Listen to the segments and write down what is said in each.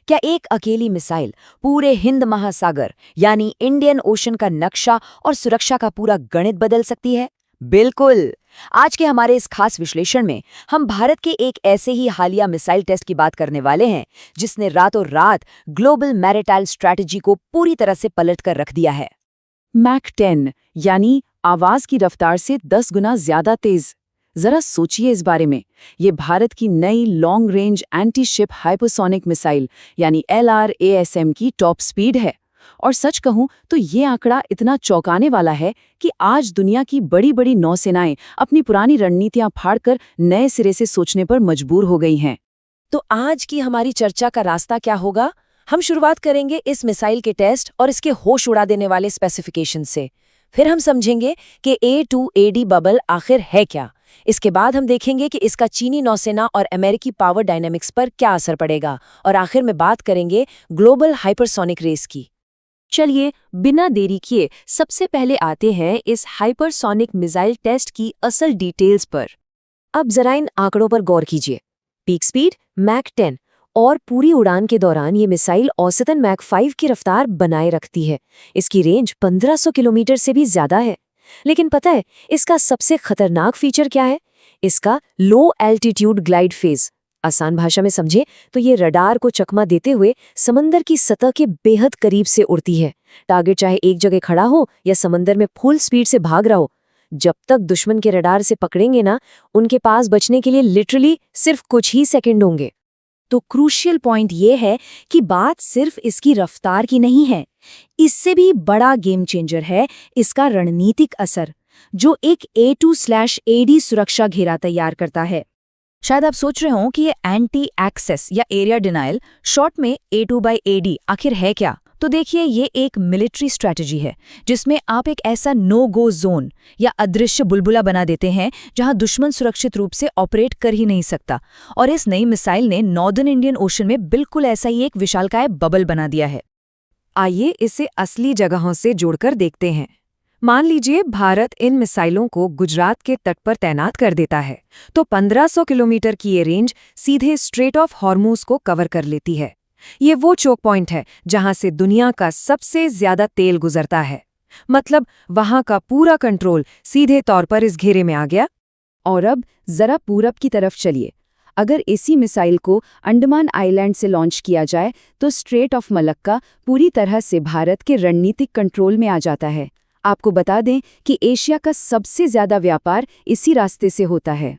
क्या एक अकेली मिसाइल पूरे हिंद महासागर यानी इंडियन ओशन का नक्शा और सुरक्षा का पूरा गणित बदल सकती है? बिल्कुल। आज के हमारे इस खास विश्लेषण में हम भारत के एक ऐसे ही हालिया मिसाइल टेस्ट की बात करने वाले हैं जिसने रातों रात ग्लोबल मैरिटाइल स्ट्रैटेजी को पूरी तरह से पलट कर रख दिया है। मैक 10 यानी आवाज की रफ्तार से 10 गुना ज्यादा तेज। जरा सोचिए इस बारे में। ये भारत की नई long range anti ship hypersonic missile यानी LRASM की टॉप स्पीड है। और सच कहूं तो ये आंकड़ा इतना चौंकाने वाला है कि आज दुनिया की बड़ी बड़ी नौसेनाएं अपनी पुरानी रणनीतियां फाड़कर नए सिरे से सोचने पर मजबूर हो गई हैं। तो आज की हमारी चर्चा का रास्ता क्या होगा? हम शुरुआत करेंगे इस मिसाइल के टेस्ट और इसके होश उड़ा देने वाले स्पेसिफिकेशन से। फिर हम समझेंगे कि A2AD बबल आखिर है क्या। इसके बाद हम देखेंगे कि इसका चीनी नौसेना और अमेरिकी पावर डायनेमिक्स पर क्या असर पड़ेगा, और आखिर में बात करेंगे ग्लोबल हाइपरसोनिक रेस की। चलिए बिना देरी किए सबसे पहले आते हैं इस हाइपरसोनिक मिसाइल टेस्ट की असल डिटेल्स पर। अब जरा इन आंकड़ों पर गौर कीजिए। पीक स्पीड मैक 10 और पूरी उड़ान के दौरान ये मिसाइल औसतन मैक 5 की रफ्तार बनाए रखती है। इसकी रेंज 1500 किलोमीटर से भी ज्यादा है। लेकिन पता है इसका सबसे खतरनाक फीचर क्या है? इसका लो एल्टीट्यूड ग्लाइड फेज। आसान भाषा में समझे तो ये रडार को चकमा देते हुए समंदर की सतह के बेहद करीब से उड़ती है। टारगेट चाहे एक जगह खड़ा हो या समंदर में फुल स्पीड से भाग रहा हो, जब तक दुश्मन के रडार से पकड़ेंगे ना, उनके पास बचने के लिए लिटरली सिर्फ कुछ ही सेकंड होंगे। तो क्रूशियल पॉइंट ये है कि बात सिर्फ इसकी रफ्तार की नहीं है, इससे भी बड़ा गेम चेंजर है इसका रणनीतिक असर, जो एक A2/AD सुरक्षा घेरा तैयार करता है। शायद आप सोच रहे हो कि ये एंटी एक्सेस या एरिया डिनाइल, शॉर्ट में A2/AD आखिर है क्या? तो देखिए, ये एक मिलिट्री स्ट्रैटेजी है जिसमें आप एक ऐसा नो गो जोन या अदृश्य बुलबुला बना देते हैं जहां दुश्मन सुरक्षित रूप से ऑपरेट कर ही नहीं सकता। और इस नई मिसाइल ने नॉर्दर्न इंडियन ओशन में बिल्कुल ऐसा ही एक विशालकाय बबल बना दिया है। आइए इसे असली जगहों से जोड़कर देखते हैं। मान लीजिए भारत इन मिसाइलों को गुजरात के तट पर तैनात कर देता है, तो 1500 किलोमीटर की ये रेंज सीधे स्ट्रेट ऑफ हॉर्मूज को कवर कर लेती है। ये वो चोक पॉइंट है जहां से दुनिया का सबसे ज्यादा तेल गुजरता है। मतलब वहां का पूरा कंट्रोल सीधे तौर पर इस घेरे में आ गया। और अब जरा पूरब की तरफ चलिए। अगर इसी मिसाइल को अंडमान आइलैंड से लॉन्च किया जाए तो स्ट्रेट ऑफ मलक्का पूरी तरह से भारत के रणनीतिक कंट्रोल में आ जाता है। आपको बता दें कि एशिया का सबसे ज्यादा व्यापार इसी रास्ते से होता है।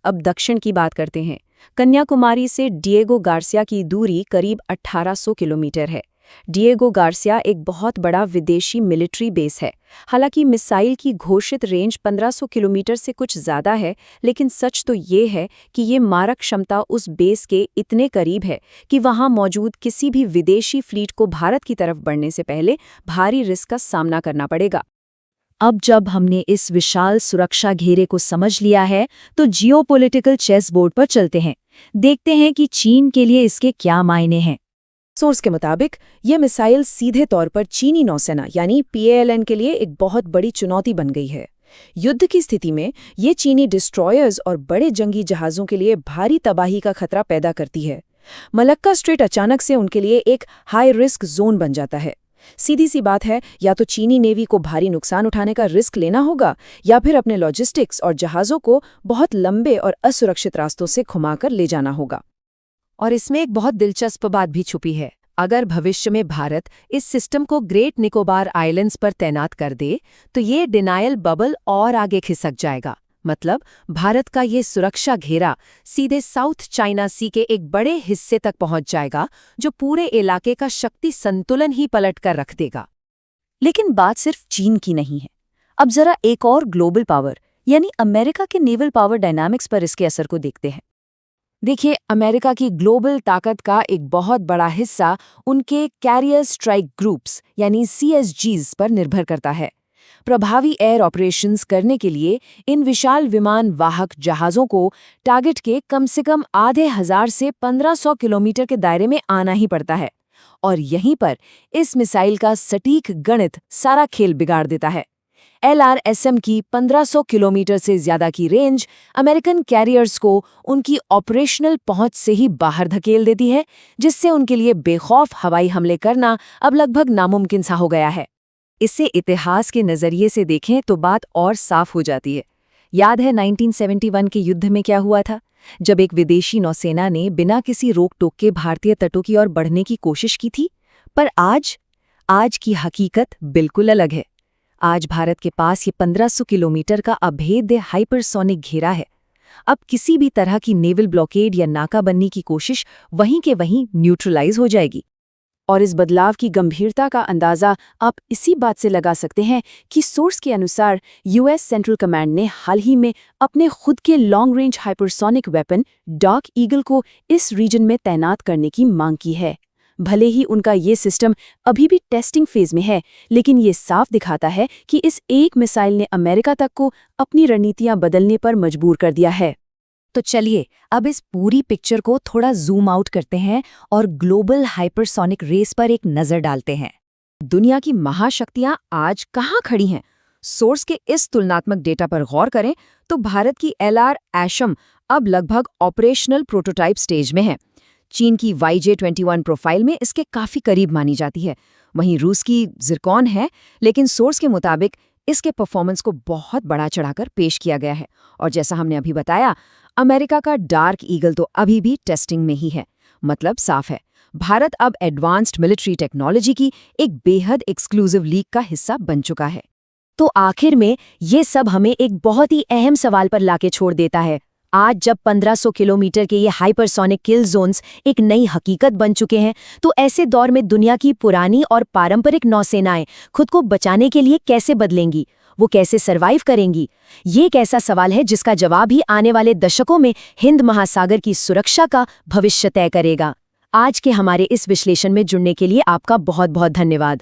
अब दक्षिण की बात करते हैं। कन्याकुमारी से डिएगो गार्सिया की दूरी करीब 1800 किलोमीटर है। डिएगो गार्सिया एक बहुत बड़ा विदेशी मिलिट्री बेस है। हालांकि मिसाइल की घोषित रेंज 1500 किलोमीटर से कुछ ज़्यादा है, लेकिन सच तो ये है कि ये मारक क्षमता उस बेस के इतने करीब है कि वहां मौजूद किसी भी विदेशी फ्लीट को भारत की तरफ बढ़ने से पहले भारी रिस्क का सामना करना पड़ेगा। अब जब हमने इस विशाल सुरक्षा घेरे को समझ लिया है तो जियोपॉलिटिकल चेस बोर्ड पर चलते हैं। देखते हैं कि चीन के लिए इसके क्या मायने हैं। सोर्स के मुताबिक यह मिसाइल सीधे तौर पर चीनी नौसेना यानी PALN के लिए एक बहुत बड़ी चुनौती बन गई है। युद्ध की स्थिति में ये चीनी डिस्ट्रॉयर्स और बड़े जंगी जहाज़ों के लिए भारी तबाही का खतरा पैदा करती है। मलक्का स्ट्रेट अचानक से उनके लिए एक हाई रिस्क जोन बन जाता है। सीधी सी बात है, या तो चीनी नेवी को भारी नुकसान उठाने का रिस्क लेना होगा या फिर अपने लॉजिस्टिक्स और जहाज़ों को बहुत लंबे और असुरक्षित रास्तों से घुमाकर ले जाना होगा। और इसमें एक बहुत दिलचस्प बात भी छुपी है। अगर भविष्य में भारत इस सिस्टम को ग्रेट निकोबार आइलैंड्स पर तैनात कर दे तो ये डिनायल बबल और आगे खिसक जाएगा। मतलब भारत का ये सुरक्षा घेरा सीधे साउथ चाइना सी के एक बड़े हिस्से तक पहुंच जाएगा, जो पूरे इलाके का शक्ति संतुलन ही पलट कर रख देगा। लेकिन बात सिर्फ चीन की नहीं है। अब जरा एक और ग्लोबल पावर यानी अमेरिका के नेवल पावर डायनामिक्स पर इसके असर को देखते हैं। देखिए, अमेरिका की ग्लोबल ताकत का एक बहुत बड़ा हिस्सा उनके कैरियर स्ट्राइक ग्रुप्स यानी CSGs पर निर्भर करता है। प्रभावी एयर ऑपरेशंस करने के लिए इन विशाल विमान वाहक जहाज़ों को टारगेट के कम से कम आधे हजार से 1500 किलोमीटर के दायरे में आना ही पड़ता है। और यहीं पर इस मिसाइल का सटीक गणित सारा खेल बिगाड़ देता है। LRSM की 1500 किलोमीटर से ज्यादा की रेंज अमेरिकन कैरियर्स को उनकी ऑपरेशनल पहुंच से ही बाहर धकेल देती है, जिससे उनके लिए बेखौफ हवाई हमले करना अब लगभग नामुमकिन सा हो गया है। इसे इतिहास के नज़रिए से देखें तो बात और साफ हो जाती है। याद है 1971 के युद्ध में क्या हुआ था, जब एक विदेशी नौसेना ने बिना किसी रोक टोक के भारतीय तटों की ओर बढ़ने की कोशिश की थी। पर आज की हकीकत बिल्कुल अलग है। आज भारत के पास ये 1500 किलोमीटर का अभेद्य हाइपरसोनिक घेरा है। अब किसी भी तरह की नेवल ब्लॉकेड या नाकाबंदी की कोशिश वहीं के वहीं न्यूट्रलाइज हो जाएगी। और इस बदलाव की गंभीरता का अंदाज़ा आप इसी बात से लगा सकते हैं कि सोर्स के अनुसार यूएस सेंट्रल कमांड ने हाल ही में अपने खुद के long range hypersonic weapon dark eagle को इस रीजन में तैनात करने की मांग की है। भले ही उनका ये सिस्टम अभी भी टेस्टिंग फेज में है, लेकिन ये साफ दिखाता है कि इस एक मिसाइल ने अमेरिका तक को अपनी रणनीतियां बदलने पर मजबूर कर दिया है। तो चलिए अब इस पूरी पिक्चर को थोड़ा जूम आउट करते हैं और ग्लोबल हाइपरसोनिक रेस पर एक नज़र डालते हैं। दुनिया की महाशक्तियां आज कहाँ खड़ी हैं? सोर्स के इस तुलनात्मक डेटा पर गौर करें तो भारत की LRSM अब लगभग ऑपरेशनल प्रोटोटाइप स्टेज में है। चीन की YJ-21 प्रोफाइल में इसके काफ़ी करीब मानी जाती है। वहीं रूस की ज़िरकॉन है, लेकिन सोर्स के मुताबिक इसके परफॉर्मेंस को बहुत बढ़ा चढ़ाकर पेश किया गया है। और जैसा हमने अभी बताया, अमेरिका का डार्क ईगल तो अभी भी टेस्टिंग में ही है। मतलब साफ है, भारत अब एडवांस्ड मिलिट्री टेक्नोलॉजी की एक बेहद एक्सक्लूसिव लीग का हिस्सा बन चुका है। तो आखिर में ये सब हमें एक बहुत ही अहम सवाल पर लाके छोड़ देता है। आज जब 1500 किलोमीटर के ये हाइपरसोनिक किल जोन्स एक नई हकीकत बन चुके हैं, तो ऐसे दौर में दुनिया की पुरानी और पारंपरिक नौसेनाएं खुद को बचाने के लिए कैसे बदलेंगी? वो कैसे सरवाइव करेंगी? ये एक ऐसा सवाल है जिसका जवाब ही आने वाले दशकों में हिंद महासागर की सुरक्षा का भविष्य तय करेगा। आज के हमारे इस विश्लेषण में जुड़ने के लिए आपका बहुत बहुत धन्यवाद।